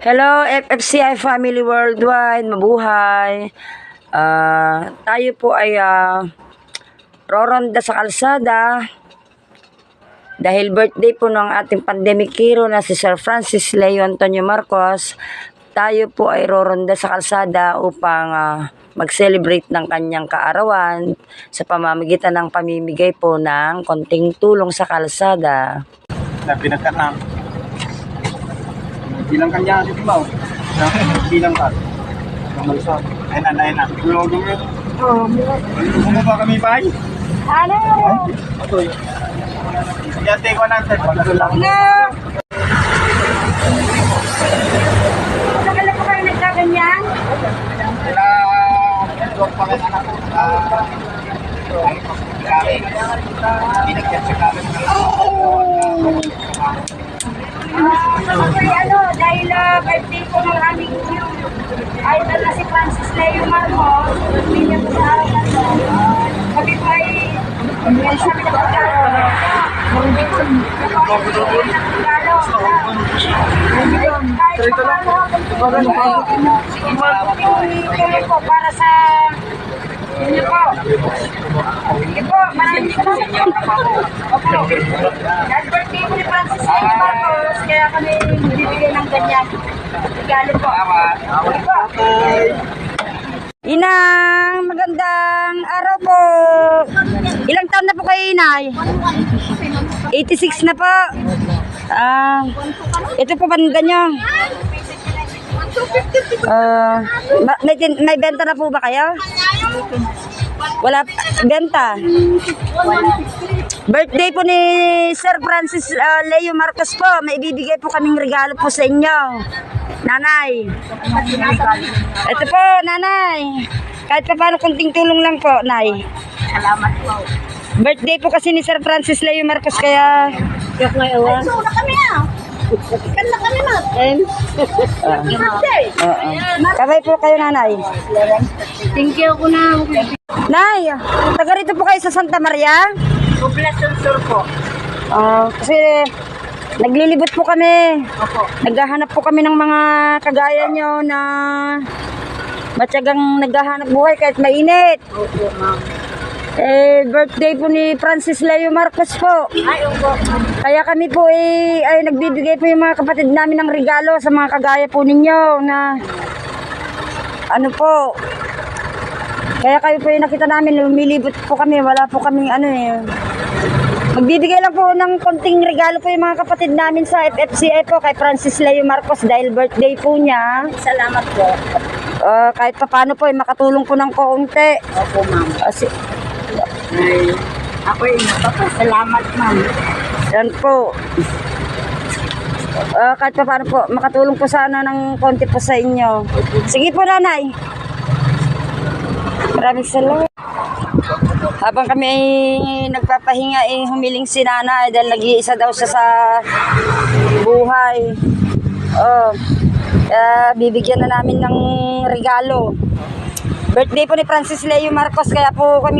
Hello, FFCI Family Worldwide, mabuhay. Tayo po ay roronda sa kalsada dahil birthday po ng ating pandemic hero na si Sir Francis Leo Antonio Marcos. Tayo po ay roronda sa kalsada upang mag-celebrate ng kanyang kaarawan sa pamamagitan ng pamimigay po ng konting tulong sa kalsada. Pinagkatang bilang kanya di ba? Bilang ka. Malusot. Ayun na. Tulong mo. Bumaba kami ba? Ano? Atoy. Yate ko natin. Ano? Tagal na po kayo nagkaganyan? Wala. Tulong pa rin anak. Binagyan sa kami. Dahil birthday po ng aming idol na si Francis Leo Marcos, hindi niya po sa araw na ito. Kami po ay sabi na po para sa inyo po. Sige po, maraming salamat. Dahil birthday po ni Francis Leo Marcos, kaya kami bibigyan ng ganyan. Regalo po. Sige po. Inang, magandang araw po. Ilang taon na po kayo, Inay? 86 na po. Ito po banda nyo. May benta na po ba kayo? Wala benta. Birthday po ni Sir Francis Leo Marcos po. May ibibigay po kaming regalo po sa inyo. Nanay. Ito po, Nanay. Kahit pa paano kunting tulong lang po, Nay. Salamat po. Birthday po kasi ni Sir Francis Leo Marcos kaya... Ay, so na kami Ikan na kami natin. Birthday. Kabay po kayo, Nanay. Thank you ko na. Nay, taga rito po kayo sa Santa Maria? Poblacion Sur po. Kasi naglilibot po kami. Opo. Naghahanap po kami ng mga kagaya nyo na matyagang naghahanap buhay kahit mainit. Opo, ma'am. Birthday po ni Francis Leo Marcos po. Ay, opo. Kaya kami po ay nagbibigay po yung mga kapatid namin ng regalo sa mga kagaya po ninyo na ano po. Kaya kayo po yung nakita namin, lumilibot po kami, wala po kaming magbibigay lang po ng konting regalo po yung mga kapatid namin sa FFCI po kay Francis Leo Marcos dahil birthday po niya. Salamat po. Kahit pa paano po, makatulong po ng kaunti. Opo, ma'am. Ay, ako salamat, ma'am. Yan po. Kahit pa paano po, makatulong po sana ng konti po sa inyo. Sige po, Nanay. Maraming salamat. Habang kami ay nagpapahinga, humiling si Nanay dahil nag-iisa daw siya sa buhay. Bibigyan na namin ng regalo. Birthday po ni Francis Leo Marcos, kaya po kami